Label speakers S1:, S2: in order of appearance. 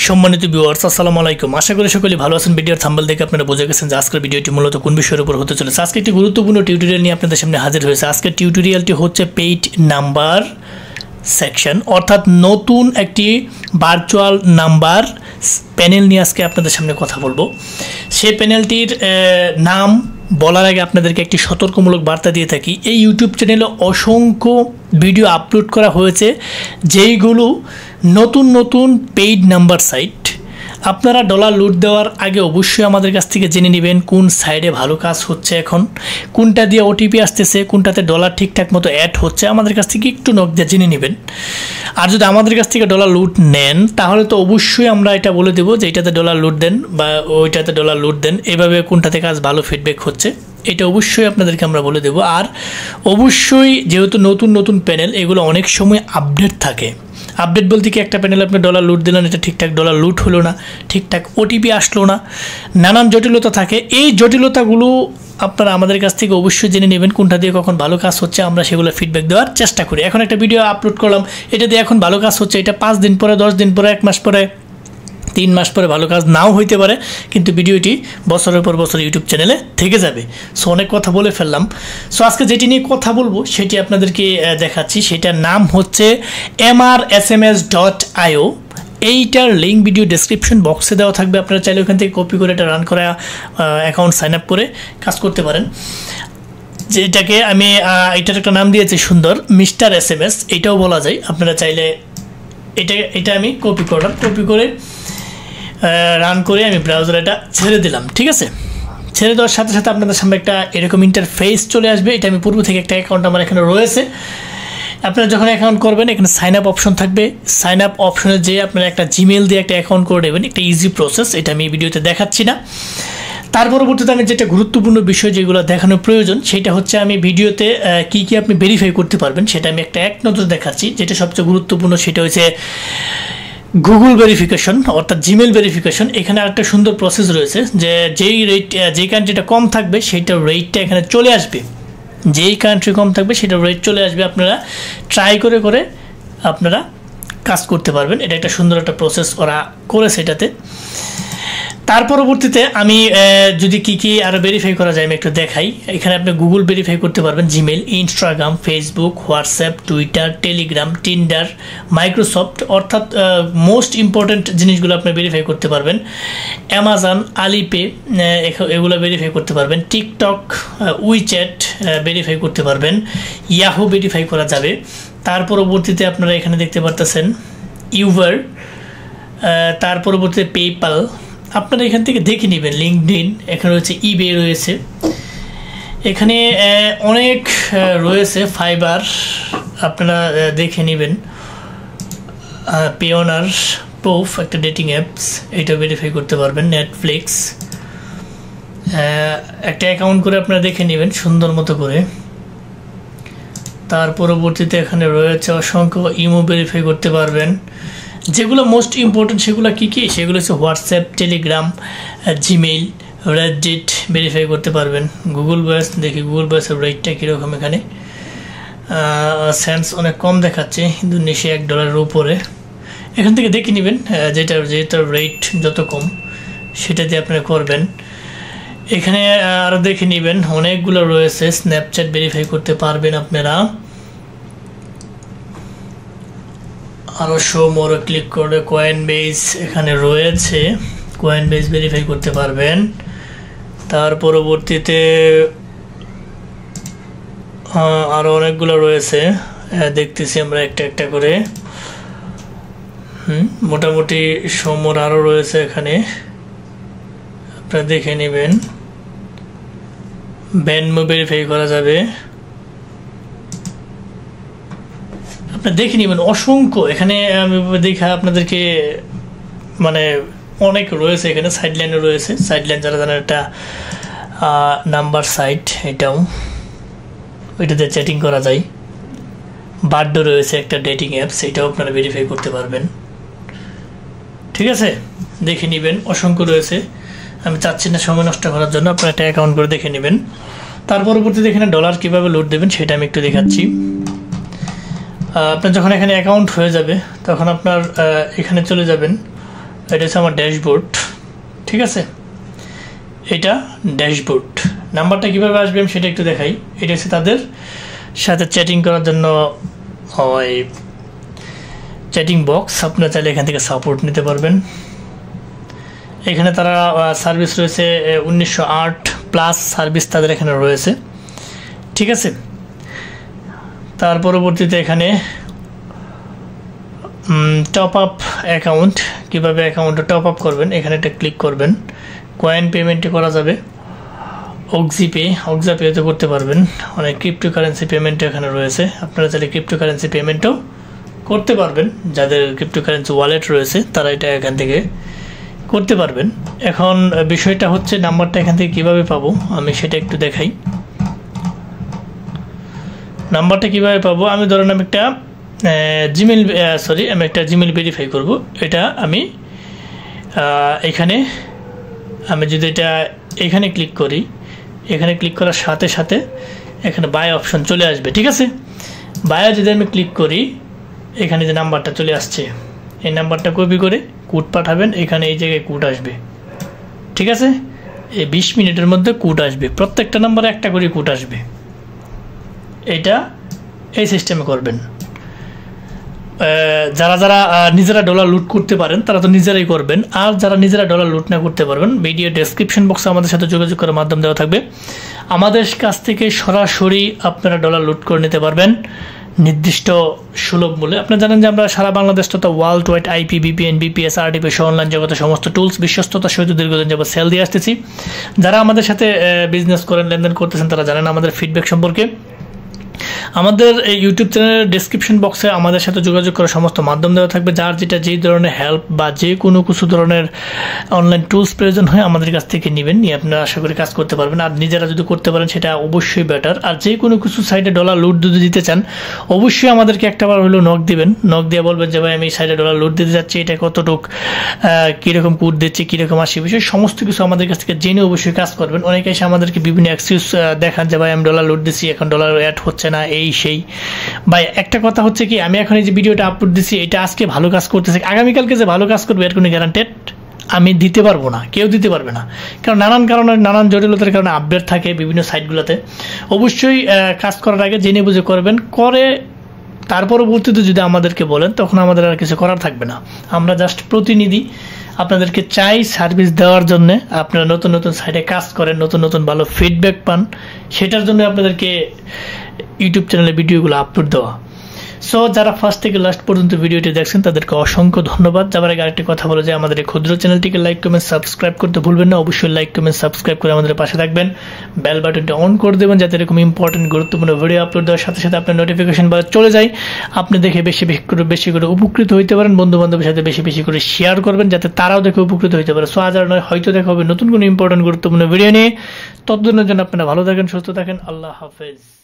S1: সম্মানিত ভিউয়ার্স আসসালামু আলাইকুম। আশা করি সকলেই ভালো আছেন। ভিডিওর থাম্বনেল দেখে আপনারা বুঝে গেছেন যে আজকের ভিডিওটি মূলত কোন বিষয়ের উপর হতে চলেছে। আজকে একটি গুরুত্বপূর্ণ টিউটোরিয়াল নিয়ে আপনাদের সামনে হাজির হয়েছে। আজকের টিউটোরিয়ালটি হচ্ছে পেইড নাম্বার সেকশন, অর্থাৎ নতুন একটি ভার্চুয়াল নাম্বার প্যানেল নিয়ে আজকে আপনাদের সামনে কথা বলবো। সেই প্যানেলটির নাম বলার আগে আপনাদেরকে একটি সতর্কমূলক বার্তা দিয়ে থাকি। এই ইউটিউব চ্যানেলে অসংখ্য ভিডিও আপলোড করা হয়েছে যেইগুলো নতুন নতুন পেইড নাম্বার সাইট। আপনারা ডলার লুট দেওয়ার আগে অবশ্যই আমাদের কাছ থেকে জেনে নেবেন কোন সাইডে ভালো কাজ হচ্ছে, এখন কোনটা দিয়ে ওটিপি আসতেছে, কোনটাতে ডলার ঠিকঠাক মতো অ্যাড হচ্ছে, আমাদের কাছ থেকে একটু নক দিয়ে জেনে নেবেন। আর যদি আমাদের কাছ থেকে ডলার লুট নেন তাহলে তো অবশ্যই আমরা এটা বলে দেবো যে এটাতে ডলার লুট দেন বা ওইটাতে ডলার লুট দেন, এভাবে কোনটাতে কাজ ভালো ফিডব্যাক হচ্ছে এটা অবশ্যই আপনাদেরকে আমরা বলে দেবো। আর অবশ্যই যেহেতু নতুন নতুন প্যানেল, এগুলো অনেক সময় আপডেট থাকে। আপডেট বলতে কি, একটা প্যানেল আপনি ডলার লুট দিলেন, এটা ঠিকঠাক ডলার লুট হলো না, ঠিকঠাক ওটিপি আসলো না, নানান জটিলতা থাকে। এই জটিলতাগুলো আপনারা আমাদের কাছ থেকে অবশ্যই জেনে নেবেন কোনটা দিয়ে কখন ভালো কাজ হচ্ছে, আমরা সেগুলো ফিডব্যাক দেওয়ার চেষ্টা করি। এখন একটা ভিডিও আপলোড করলাম, এটা দিয়ে এখন ভালো কাজ হচ্ছে, এটা 5 দিন পরে, 10 দিন পরে, 1 মাস পরে, 3 মাস পরে ভালো কাজ নাও হইতে পারে, কিন্তু ভিডিওটি বছরের পর বছর ইউটিউব চ্যানেলে থেকে যাবে। সো অনেক কথা বলে ফেললাম। সো আজকে যেটি নিয়ে কথা বলবো সেটি আপনাদেরকে দেখাচ্ছি। সেটার নাম হচ্ছে mrsms.io। এইটার লিঙ্ক ভিডিও ডেসক্রিপশন বক্সে দেওয়া থাকবে, আপনারা চাইলে ওখান থেকে কপি করে এটা রান করা অ্যাকাউন্ট সাইন আপ করে কাজ করতে পারেন। যেটাকে আমি এটার একটা নাম দিয়েছি সুন্দর, মিস্টার SMS এটাও বলা যায়। আপনারা চাইলে এটা আমি কপি করলাম, কপি করে রান করে আমি ব্রাউজারে এটা ছেড়ে দিলাম। ঠিক আছে, ছেড়ে দেওয়ার সাথে সাথে আপনাদের সামনে একটা এরকম ইন্টারফেস চলে আসবে। এটা আমি পূর্ব থেকে একটা অ্যাকাউন্ট আমার এখানে রয়েছে। আপনারা যখন অ্যাকাউন্ট করবেন এখানে সাইন আপ অপশন থাকবে। সাইন আপ অপশনে যে আপনারা একটা জিমেল দিয়ে একটা অ্যাকাউন্ট করে নেবেন, একটা ইজি প্রসেস। এটা আমি ভিডিওতে দেখাচ্ছি না। তার পরবর্তীতে আমি যেটা গুরুত্বপূর্ণ বিষয় যেগুলো দেখানোর প্রয়োজন সেটা হচ্ছে আমি ভিডিওতে কি কি আপনি ভেরিফাই করতে পারবেন সেটা আমি এক নজর দেখাচ্ছি। যেটা সবচেয়ে গুরুত্বপূর্ণ সেটা হচ্ছে গুগল ভেরিফিকেশন, অর্থাৎ জিমেল ভেরিফিকেশন। এখানে আরেকটা সুন্দর প্রসেস রয়েছে যে যেই রেট, যেই কান্ট্রিটা কম থাকবে সেইটার রেটটা এখানে চলে আসবে। যেই কান্ট্রি কম থাকবে সেটার রেট চলে আসবে। আপনারা ট্রাই করে করে আপনারা কাজ করতে পারবেন। এটা একটা সুন্দর একটা প্রসেস ওরা করেছে এটাতে। তার পরবর্তীতে আমি যদি কি আরও ভেরিফাই করা যায় আমি একটু দেখাই। এখানে আপনি গুগল ভেরিফাই করতে পারবেন, Gmail, Instagram, Facebook, WhatsApp, Twitter, Telegram, Tinder, Microsoft, অর্থাৎ মোস্ট ইম্পর্ট্যান্ট জিনিসগুলো আপনি ভেরিফাই করতে পারবেন। অ্যামাজন, আলিপে এগুলো ভেরিফাই করতে পারবেন। টিকটক, উইচ্যাট ভেরিফাই করতে পারবেন। ইয়াহু ভেরিফাই করা যাবে। তার পরবর্তীতে আপনারা এখানে দেখতে পারতেছেন ইউবার, তার পরবর্তীতে পেপ্যাল। আপনারা এখান থেকে দেখে নেবেন। লিঙ্কডইন, এখানে রয়েছে ইবে, রয়েছে এখানে অনেক রয়েছে। ফাইবার আপনারা দেখে নেবেন। পেওনার, প্রুফ একটা ডেটিং অ্যাপস, এটা ভেরিফাই করতে পারবেন। নেটফ্লিক্স একটা অ্যাকাউন্ট করে আপনারা দেখে নেবেন সুন্দর মতো করে। তার পরবর্তীতে এখানে রয়েছে অসংখ্য ইমো ভেরিফাই করতে পারবেন। যেগুলো মোস্ট ইম্পর্টেন্ট সেগুলো কী সেগুলো হচ্ছে WhatsApp, Telegram, Gmail, Reddit verify করতে পারবেন। গুগল ভয়েস, দেখি গুগল ভয়েসের রেটটা কীরকম। এখানে সেন্স অনেক কম দেখাচ্ছে, কিন্তু নিচে $1 উপরে। এখান থেকে দেখে নেবেন যেটার রেট যত কম সেটা দিয়ে আপনারা করবেন। এখানে আরও দেখে নেবেন অনেকগুলো রয়েছে। স্ন্যাপচ্যাট ভেরিফাই করতে পারবেন আপনারা। আরও শো মোরে ক্লিক করে কয়েনবেস এখানে রয়েছে, কয়েনবেস ভেরিফাই করতে পারবেন। তার পরবর্তীতে আরও অনেকগুলো রয়েছে, দেখতেছি আমরা একটা একটা করে। মোটামুটি শো মোর আরও রয়েছে এখানে, আপনারা দেখে নেবেন। ব্যানমো ভেরিফাই করা যাবে, দেখে নেবেন অসংখ্য। এখানে আমি দেখা আপনাদেরকে মানে অনেক রয়েছে। এখানে সাইডলাইনও রয়েছে। সাইডলাইন যারা জানেন একটা নাম্বার সাইট, এটাতে চ্যাটিং করা যায়। বার্ডও রয়েছে একটা ডেটিং অ্যাপস, এটাও আপনারা ভেরিফাই করতে পারবেন। ঠিক আছে, দেখে নেবেন অসংখ্য রয়েছে। আমি চাচ্ছি না সময় নষ্ট করার জন্য, আপনারা একটা অ্যাকাউন্ট করে দেখে নেবেন। তার পরবর্তীতে এখানে ডলার কীভাবে লুট দেবেন সেটা আমি একটু দেখাচ্ছি। আপনার যখন এখানে অ্যাকাউন্ট হয়ে যাবে তখন আপনার এখানে চলে যাবেন এটা হচ্ছে আমার ড্যাশবোর্ড, ঠিক আছে, এটা ড্যাশবোর্ড। নাম্বারটা কীভাবে আসবে আমি সেটা একটু দেখাই। এটা হচ্ছে তাদের সাথে চ্যাটিং করার জন্য ওই চ্যাটিং বক্স, আপনারা চাইলে এখান থেকে সাপোর্ট নিতে পারবেন। এখানে তারা সার্ভিস রয়েছে 1908+ সার্ভিস তাদের এখানে রয়েছে, ঠিক আছে। তার পরবর্তীতে এখানে টপ আপ অ্যাকাউন্ট, কীভাবে অ্যাকাউন্টটা টপ আপ করবেন এখানে একটা ক্লিক করবেন। কয়েন পেমেন্টে করা যাবে, অক্সাপেতে করতে পারবেন, অনেক ক্রিপ্টোকারেন্সি পেমেন্ট এখানে রয়েছে। আপনারা চাইলে ক্রিপ্টোকারেন্সি পেমেন্টও করতে পারবেন, যাদের ক্রিপ্টোকারেন্সি ওয়ালেট রয়েছে তারা এটা এখান থেকে করতে পারবেন। এখন বিষয়টা হচ্ছে নাম্বারটা এখান থেকে কীভাবে পাবো আমি সেটা একটু দেখাই। নাম্বারটা কীভাবে পাবো, আমি ধরেন আমি একটা আমি একটা জিমেল ভেরিফাই করব। এটা আমি আমি যদি এটা এখানে ক্লিক করি, এখানে ক্লিক করার সাথে সাথে এখানে বাই অপশন চলে আসবে, ঠিক আছে। বায়ে যদি আমি ক্লিক করি, এখানে যে নাম্বারটা চলে আসছে এই নাম্বারটা কপি করে কোড পাঠাবেন, এখানে এই জায়গায় কোড আসবে, ঠিক আছে। এই 20 মিনিটের মধ্যে কোড আসবে, প্রত্যেকটা নাম্বারে একটা করে কোড আসবে। এটা এই সিস্টেমে করবেন। যারা যারা নিজেরা ডলার লুট করতে পারেন তারা তো নিজেরাই করবেন, আর যারা নিজেরা ডলার লুট না করতে পারবেন ভিডিও ডেসক্রিপশন বক্সে আমাদের সাথে যোগাযোগ করার মাধ্যম দেওয়া থাকবে। আমাদের কাছ থেকে সরাসরি আপনারা ডলার লুট করে নিতে পারবেন নির্দিষ্ট সুলভ মূল্যে। আপনারা জানেন যে আমরা সারা বাংলাদেশ তথা world wide IP, VPN, VPS, RTP সহ অনলাইন জগতে সমস্ত টুলস বিশ্বস্ততার সহিত দীর্ঘদিন যাবত সেল দিয়ে আসতেছি। যারা আমাদের সাথে বিজনেস করেন, লেনদেন করতেছেন তারা জানেন আমাদের ফিডব্যাক সম্পর্কে। আমাদের এই ইউটিউব চ্যানেলের ডেসক্রিপশন বক্সে আমাদের সাথে যোগাযোগ করার সমস্ত মাধ্যম দেওয়া থাকবে। যার যেটা যেই ধরনের হেল্প বা যে কোনো কিছু ধরনের অনলাইন টুলস প্রয়োজন হয় আমাদের কাছ থেকে নেবেন, নিয়ে আপনারা আশা করি কাজ করতে পারবেন। আর নিজেরা যদি করতে পারেন সেটা অবশ্যই বেটার। আর যে কোনো কিছু সাইডে ডলার লুট যদি দিতে চান অবশ্যই আমাদেরকে একটাবার হলেও নক দিবেন। নক দিয়ে বলবেন যে ভাই আমি সাইডে ডলার লুট দিতে যাচ্ছি, এটা কতটুক, কীরকম কোড দিচ্ছে, কীরকম আসে, বিষয় সমস্ত কিছু আমাদের কাছ থেকে জেনে অবশ্যই কাজ করবেন। অনেকে এসে আমাদেরকে বিভিন্ন এক্সকিউজ দেখান যে ভাই আমি ডলার লুট দিচ্ছি, এখন ডলার অ্যাড হচ্ছে না, এই সেই। ভাই একটা কথা হচ্ছে কি, আমি এখন এই যে ভিডিওটা আপলোড দিচ্ছি এটা আজকে ভালো কাজ করতেছে, আগামীকালকে যে ভালো কাজ করবে এর কোনো গ্যারান্টেড আমি দিতে পারবো না, কেউ দিতে পারবে না। কারণ নানান কারণে, নানান জটিলতার কারণে আপডেট থাকে বিভিন্ন সাইটগুলোতে। অবশ্যই কাজ করার আগে জেনে বুঝে করবেন, করে তার পরবর্তীতে যদি আমাদেরকে বলেন তখন আমাদের আর কিছু করার থাকবে না। আমরা জাস্ট প্রতিনিধি, আপনাদেরকে চাই সার্ভিস দেওয়ার জন্য। আপনারা নতুন নতুন সাইটে কাজ করেন, নতুন নতুন ভালো ফিডব্যাক পান, সেটার জন্য আপনাদেরকে ইউটিউব চ্যানেলে ভিডিওগুলো আপলোড দেওয়া। সো যারা ফার্স্ট থেকে লাস্ট পর্যন্ত ভিডিওটি দেখছেন তাদেরকে অসংখ্য ধন্যবাদ। যাবার আগে আরেকটি কথা বলে যে আমাদের এই ক্ষুদ্র চ্যানেলটিকে লাইক, কমেন্ট, সাবস্ক্রাইব করতে ভুলবেন না। অবশ্যই লাইক, কমেন্ট, সাবস্ক্রাইব করে আমাদের পাশে থাকবেন, বেল বাটনটা অন করে দেবেন যাতে এরকম ইম্পর্টেন্ট গুরুত্বপূর্ণ ভিডিও আপলোড দেওয়ার সাথে সাথে আপনার নোটিফিকেশন বার চলে যায়, আপনি দেখে বেশি করে উপকৃত হইতে পারেন। বন্ধু বান্ধবের সাথে বেশি করে শেয়ার করবেন যাতে তারাও দেখে উপকৃত হইতে পারে। সো আজ আর নয়, হয়তো দেখা হবে নতুন কোনো ইম্পর্টেন্ট গুরুত্বপূর্ণ ভিডিও নিয়ে। ততদিনের জন্য আপনারা ভালো থাকেন, সুস্থ থাকেন। আল্লাহ হাফেজ।